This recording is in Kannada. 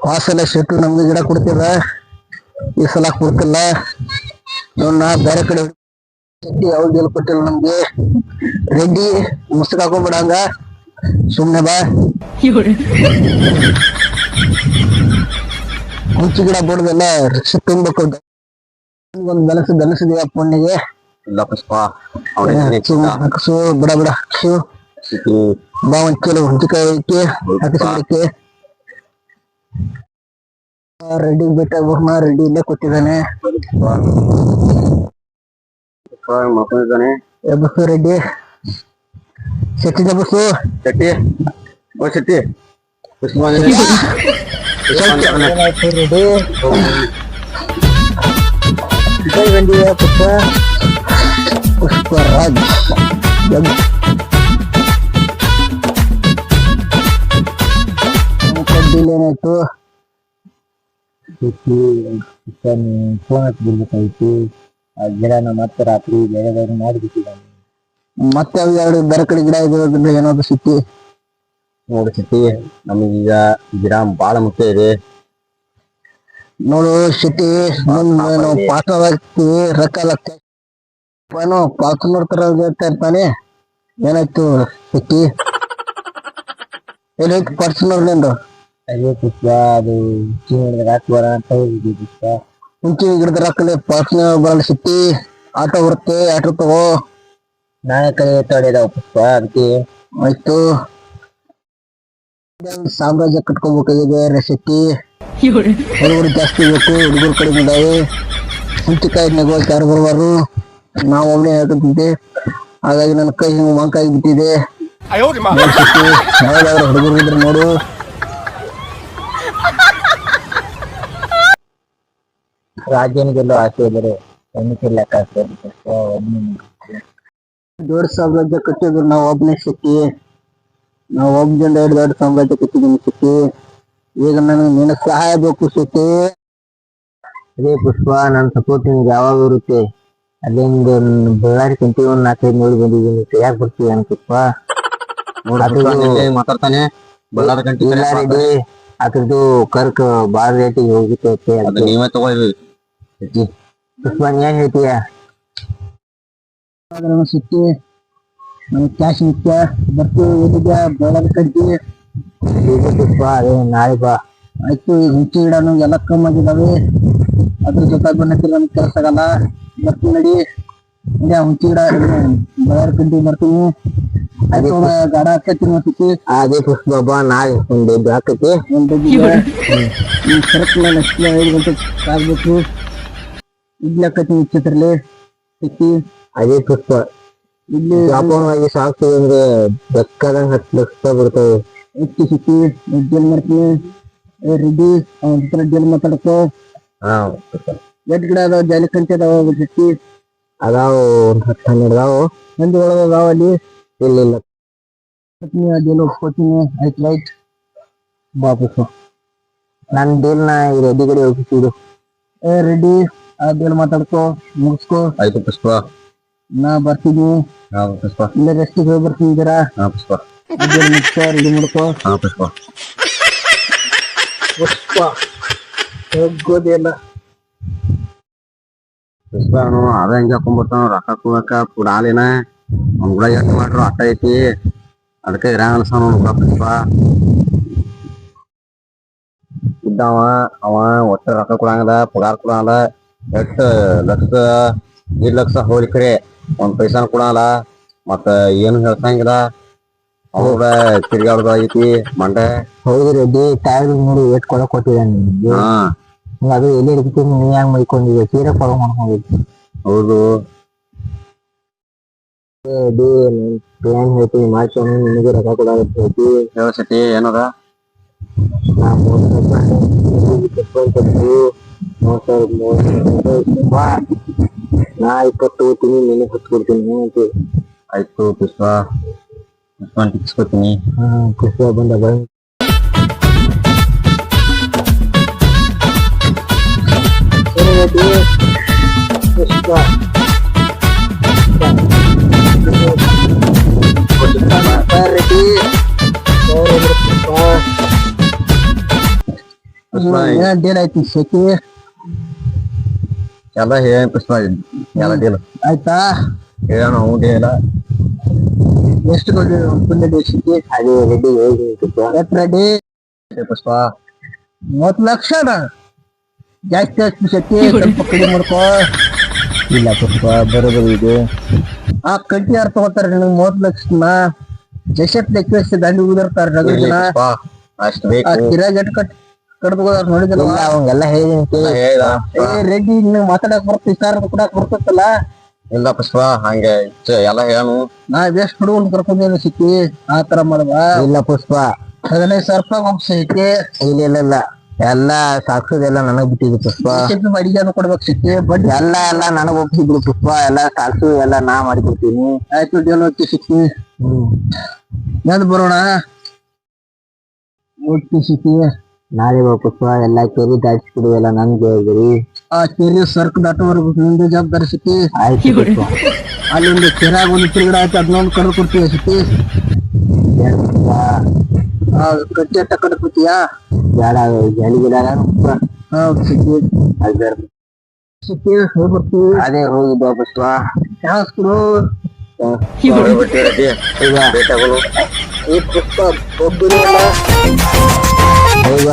ವಾಸಲ ಶೆಟ್ಟು ನಮ್ಗೆ ಗಿಡ ಕೊಡ್ತಿದ ಈ ಸಲ ಕೊಡ್ತಿಲ್ಲ ನೋಡ್ ನಾ ಬೇರೆ ಕಡೆ ಯಾವ್ದು ಕೊಟ್ಟಿಲ್ಲ ನಮ್ಗೆ ರೆಡ್ಡಿ ಮುಸ್ಕ್ ಹಾಕೊಂಡ್ಬಿಡಂಗ ಸುಮ್ನೆ ಬಾ ಹುಂಚಿ ಗಿಡ ಬಿಡದಲ್ಲ ರಿಕ್ಷ ತುಂಬಬೇಕು ಒಂದ್ ಬೆಲಸಿದೀವ ಪುಣ್ಣಿಗೆ ಬಿಡ ಬಿಡ ಬಾ ಒಂದ್ ಕಿಲೋ ಹುಂಚಿಕಾಯಿ ಐತಿ ಹಾಕಿಸಿ ರೆಡ್ಡಿ ಬಿಟ್ಟ ರೆಡ್ಡಿ ಇಲ್ಲೇ ಕೂತಿದ್ದಾನೆ ಎಬ್ಬಸು ರೆಡ್ಡಿ ಶೆಟ್ಟಿ ಎಬ್ಬಸು ಶೆಟ್ಟಿ ಓ ಶೆಟ್ಟಿ ರೆಡ್ಡಿ ಬಂದಿಯ ಪುಷ್ಪರಾಜ್ ಕಡ್ಡಿಲೇನಾಯ್ತು ಫೋನ್ ಹಚ್ಬಿಡ್ಬೇಕಾಯ್ತು ಆ ಗಿಡನ ಮತ್ತೆ ರಾತ್ರಿ ಬೇರೆ ಮಾಡಿಬಿಟ್ಟಿದ್ದಾನೆ ಮತ್ತೆ ಅವ್ ಎರಡು ಬೇರೆ ಕಡೆ ಗಿಡ ಇರೋದ್ರಿಂದ ಏನಾದ್ರು ಸಿಕ್ಕಿ ನೋಡಿ ಶೆಟ್ಟಿ ನಮಗೀಗ ಗಿಡ ಬಾಳ ಮುಖ್ಯ ಇದೆ ನೋಡು ಶೆಟ್ಟಿ ನಾವು ಪಾರ್ಟ್ನರ್ ಆಗ್ತೀವಿ ರೊಕ್ಕ ಏನೋ ಪಾರ್ಟ್ನರ್ ತರ ಹೇಳ್ತಾ ಇರ್ತಾನೆ ಏನಾಯ್ತು ಶೆಟ್ಟಿ ಏನೈತಿ ಪಾರ್ಟ್ನರ್ ನಿಂದು ಅದೇ ಪುಷ್ಪ ಅದು ರಾಕ್ ಬರ ಅಂತ ಹೋಗಿದ್ವಿ ಪುಷ್ಪ ಮುಂಚೆ ಗಿಡದ ರೊಕ್ಕಲೆ ಪಾರ್ಟ್ನರ್ ಬರಲ್ಲ ಶೆಟ್ಟಿ ಆಟೋ ಬರುತ್ತೆ ಆಟೋ ತಗೋ ನಾಳೆ ಕಡೆ ತಡೆದಾವ ಪುಷ್ಪ ಅದಕ್ಕೆ ಆಯ್ತು ಸಾಮ್ರಾಜ್ಯ ಕಟ್ಕೋಬೇಕಾಗಿದೆ ಶೆಟ್ಟಿ ಹುಡುಗರು ಜಾಸ್ತಿ ಬೇಕು ಹುಡುಗರು ಕಡಿಮೆ ಇದಾವೆ ಹುಂಚಿಕಾಯಿ ನೆಗೋಕ್ ಯಾರು ಬರಬಾರು ನಾವು ಒಬ್ಬನೇ ಹೇಳ್ತಿದ್ದೆ ಹಾಗಾಗಿ ನನ್ನ ಕೈ ಹಿಂಗ್ ಮಂಕಾಗಿ ಬಿಟ್ಟಿದೆ ಯಾವ್ದಾದ್ರು ಹುಡುಗರು ಇದ್ರೆ ನೋಡು ರಾಜ್ಯನಿಗೆಲ್ಲೋ ಆಸೆ ಇದ್ದಾರೆ ಲೆಕ್ಕ ದೊಡ್ಡ ಸಾಮ್ರಾಜ್ಯ ಕಟ್ಟಿದ್ರು ನಾವು ಒಬ್ಬನೇ ಶೆಟ್ಟಿ ನಾವು ಒಬ್ಬದಿಂದ ದೊಡ್ಡ ಸಾಮ್ರಾಜ್ಯ ಕಟ್ಟಿದ್ದೀನಿ ಶೆಟ್ಟಿ ಈಗ ನನಗೆ ನಿನ್ನ ಸಹಾಯ ಬೇಕು ಶೆಟ್ಟಿ ಅದೇ ಪುಷ್ಪ ನನ್ನ ಸಪೋರ್ಟ್ ನಿಮ್ಗೆ ಯಾವಾಗ ಇರುತ್ತೆ ಅಲ್ಲಿಂದ ಬಳ್ಳಾರಿ ಕಂಟಿ ಒಂದ್ 4-5 ನೋಡಿ ಬಂದಿದ್ದೀನಿ ಯಾಕೆ ಬರ್ತೀವಿ ಅನ್ ಪುಷ್ಪ ಮಾತಾಡ್ತಾನೆ ಬಳ್ಳಾರಿ ಕಂಟಿ ಅದ್ರದ್ದು ಕರ್ಕ್ ಬಾಳ ರೇಟಿಗೆ ಹೋಗುತ್ತೆ ನೀವೇ ತಗೊಳ್ರಿ ಪುಷ್ಪ ಏನ್ ಹೇಳ್ತೀಯ ಶೆಟ್ಟಿ ನನಗೆ ಕ್ಯಾಶ್ ಮುಖ್ಯ ಬರ್ತೀವಿ ಎಲ್ಲಿದ್ಯಾ ಬಳ್ಳಾರಿ ಕಂಟಿ ಪುಷ್ಪ ಅದೇ ನಾಳೆ ಬಾ ಆಯ್ತು ಈಗ ಹುಂಚಿ ಗಿಡನು ಎಲ್ಲ ಕಮ್ಮಾಗಿದ್ದಾವೆ ಅದ್ರ ಜೊತೆ ಬಂದಿದ್ರೆ ನಮ್ಗೆ ಕೆಲಸ ಆಗಲ್ಲ ಬರ್ತೀನಿ ನಡಿ ಹುಂಚಿ ಗಿಡ ಬಳ್ಳಾರಿ ಕಂಟಿ ಬರ್ತೀನಿ ಅದೇ ಗಾಡ ಹಾಕತ್ತೀನಿ ಅನ್ಸುತ್ತೆ ಅದೇ ಪುಷ್ಪ ಬಾ ನಾಳೆ ಒಂದು ಹಾಕತಿ ಒಂದು ಕರೆಕ್ಟ್ ನಾನು 5 ಗಂಟೆ ಆಗ್ಬೇಕು ಇಡ್ಲಿ ಹಾಕತ್ತೀನಿ ಚಿತ್ರಲಿ ಸಿಕ್ಕಿ ಅದೇ ಪುಷ್ಪ ಇಲ್ಲಿ ವ್ಯಾಪಕವಾಗಿ ಸಾಕ್ತೀವಿ ಅಂದ್ರೆ ಬೇಕಾದಂಗ 10 ಲಕ್ಷ ಬರ್ತವೆ ಹೆಚ್ಚು ಸಿಕ್ಕಿ ಜೇಲ್ ಮಾಡ್ತೀನಿ ರೆಡ್ಡಿ ಅವನ ಹತ್ರ ಜೇಲ್ ಮಾತಾಡ್ಕೋ ಎಟ್ ಗಿಡ ಅದಾವ ಜಾಲಿ ಕಂಟಿ ಅದಾವ ಸಿಕ್ಕಿ ಅದಾವ ಒಂದ್ 10-12 ಅದಾವ ಮಂದಿ ಒಳಗ ಅದಾವ ಅಲ್ಲಿ ಇಲ್ಲ ಅದೇನು ಒಪ್ಕೋತೀನಿ ಆಯ್ತು ರೈಟ್ ಬಾ ಪುಷ್ಪ ನನ್ ಡೇಲ್ನ ರೆಡ್ಡಿ ಕಡೆ ಹೋಗಿಸಿಡು ರೆಡ್ಡಿ ಅದೇನು ಮಾತಾಡ್ಕೋ ಮುಗಿಸ್ಕೋ ಆಯ್ತು ಪುಷ್ಪ ನಾ ಬರ್ತೀನಿ ಪುಷ್ಪ ಇಲ್ಲೇ ರೆಸ್ಟಿಗೆ ಹೋಗಿ ಬರ್ತೀನಿ ಇದರ ಪುಷ್ಪ ಮುಗಿಸ್ಕೋ ರೆಡಿ ಮಾಡ್ಕೋ ಪುಷ್ಪ ಪುಷ್ಪ ಹೋಗೋದಿಲ್ಲ ಪುಷ್ಪ ಅದ ಹೆಂಗೆ ಹಾಕೊಂಡ್ಬರ್ತಾನ ರೊಕ್ಕ ಕೊಡಕ ಕುಡಾಲಿನ ಅವ್ನ ಕೂಡ ಎಷ್ಟು ಮಾಡ್ರು ಅಟ್ಟ ಐತಿ ಅದಕ್ಕೆ ಇರಂಗ ಅನ್ಸ ನೋಡ್ಕ ಪುಷ್ಪ ಇದ್ದವ ಅವ ಒಟ್ಟ ರೊಕ್ಕ ಕೊಡಂಗದ ಪಗಾರ ಕೊಡಂಗಲ್ಲ 8 ಲಕ್ಷ ಹೋಲಿ ಕರೆ ಒಂದ್ ಪೈಸಾನ ಕೊಡಲ್ಲ ಮತ್ತ ಏನು ಹೇಳ್ಸಂಗಿಲ್ಲ ಅವ್ರ ತಿರ್ಗಾಡ್ದ ಐತಿ ಮಂಡೆ ಹೌದು ರೆಡ್ಡಿ ಟೈರ್ ನೋಡಿ ಏಟ್ ಕೊಡಕ್ ಕೊಟ್ಟಿದ್ದಾನೆ ಅದು ಎಲ್ಲಿ ಹಿಡಿತೀನಿ ನೀ ಹೆಂಗ್ ಮೈಕೊಂಡಿದ್ದೆ ಸೀರೆ ಫಾಲೋ ಮಾಡ್ಕೊಂಡಿದ್ದೆ ಹೌದು ಏನ್ ಹೇಳ್ತೀನಿ ಮಾಡ್ಕೊಂಡು ನಿನಗೆ ರೊಕ್ಕ ಕೊಡಾಗತ್ತೆ ಹೇಳ್ತಿ ಹೇಳ ಸತಿ ಏನದ ನಾ 30,000 ಪೆಟ್ರೋಲ್ ಕೊಟ್ಟು 30,000 ನಾ 20 ಹೋಗ್ತೀನಿ ನಿನಗೆ 10 ಕೊಡ್ತೀನಿ ಆಯ್ತು ಪುಷ್ಪ ಟಿಕ್ಸ್ಕೊತೀನಿ ಪುಷ್ಪ ಬಂದ ಪುಷ್ಪ ರೆಡ್ಡಿ ಡೇಲ್ ಆಯ್ತು ಶೆಟ್ಟಿ ಎಲ್ಲ ಹೇಳಿ ಪುಷ್ಪ ಎಲ್ಲ ಡೀಲ್ ಆಯ್ತಾ ಹೇಳೋಣ ಹ್ಞೂ ಡೀಲ ಎಷ್ಟು ಕೊಡಿ ಶೆಟ್ಟಿ ಅದೇ ರೆಡಿ ಹೇಳಿ ಎಷ್ಟ್ ರೆಡಿ ಪುಷ್ಪ 30 ಲಕ್ಷ ಜಾಸ್ತಿ ಆಯ್ತು ಶೆಟ್ಟಿ ಸ್ವಲ್ಪ ಕಡಿಮೆ ಮಾಡ್ಕೋ ಇಲ್ಲ ಪುಷ್ಪ ಬರೋಬರಿ ಇದೆ ಆ ಕಟ್ಟಿ ಯಾರು ತಗೋತಾರೆ ನಿನಗೆ 30 ಲಕ್ಷನ ಜಶತ್ ಲೆಕ್ಕ ದಂಡಿ ಉದಿರ್ತಾರ ರಗಡ ಜನ ಅಷ್ಟು ಬೇಕು ಆ ಕಿರಾಗ ಎಟ್ ಕಡ್ದು ನೋಡಿದಿಲ್ಲ ಅವಂಗೆಲ್ಲ ಹೇಳಿದ್ದೀನಿ ರೆಡ್ಡಿ ನಿನಗೆ ಮಾತಾಡಕ್ ಬರ್ತದೆ ವಿಚಾರ ಕೊಡಕ್ ಬರ್ತಲ್ಲ ಇಲ್ಲ ಪುಷ್ಪ ಹಂಗೆ ಎಲ್ಲ ಹೇಳು ನಾ ಎಷ್ಟು ಹುಡುಗನ್ ಕರ್ಕೊಂಡೇನು ಸಿಕ್ಕಿ ಆ ತರ ಮಾಡುವ ಇಲ್ಲ ಪುಷ್ಪ 15,000 ರೂಪಾಯಿ ಹೋಗ್ಸೈತಿ ಇಲ್ಲ ಎಲ್ಲ ಸಾಕ್ಸೋದೆಲ್ಲ ನನಗ್ ಬಿಟ್ಟಿದ್ರು ಪುಷ್ಪ ಅಡಿಗೆನು ಕೊಡ್ಬೇಕು ಸಿಕ್ಕಿ ಬಡ್ಡಿ ಎಲ್ಲ ನನಗ್ ಒಪ್ಪಿಸಿದ್ರು ಪುಷ್ಪ ಎಲ್ಲ ಸಾಕ್ಸು ಎಲ್ಲ ನಾ ಮಾಡಿಕೊಡ್ತೀನಿ ಆಯ್ತು ಡೇಲ್ ಹೋಗ್ತಿ ಸಿಕ್ಕಿ ಯಾವ್ದು ಬರೋಣ ಹೋಗ್ತಿ ಸಿಕ್ಕಿ ನಾಳೆ ಬಾ ಪುಷ್ಪ ಎಲ್ಲ ಕೆರಿ ದಾಟಿಸ್ಬಿಡು ಎಲ್ಲ ನನ್ಗೆ ಹೇಳಿದ್ರಿ ಆ ಕೆರೆ ಸರ್ಕ್ ದಾಟೋವರೆಗೂ ನಿಂದು ಜವಾಬ್ದಾರಿ ಸಿಕ್ಕಿ ಆಯ್ತು ಪುಷ್ಪ ಅಲ್ಲೊಂದು ಕೆರೆಯಾಗ ಒಂದು ತಿರುಗಡೆ ಆಯ್ತು ಅದನ್ನೊಂದು ಕಡ್ದು ಕೊಡ್ತೀವಿ ಸಿಕ್ಕಿ ಬೇಡ ಪುಷ್ಪ ಕಟ್ಟಿ ಅಟ್ಟ ಕಡ್ದು ಕೊಡ್ತೀಯಾ ಬೇಡ ಜಲಿ ಗಿಡ ಹೌದು ಸಿಕ್ಕಿ ಅದು ಬೇಡ ಸಿಕ್ಕಿ ಹೋಗ್ಬರ್ತೀವಿ ಅದೇ ಹೋಗಿ ಬಾ ಪುಷ್ಪ ಚಾನ್ಸ್ ಕೊಡು ಈಗ ಈ ಪುಷ್ಪ ಒಬ್ಬರು ಈಗ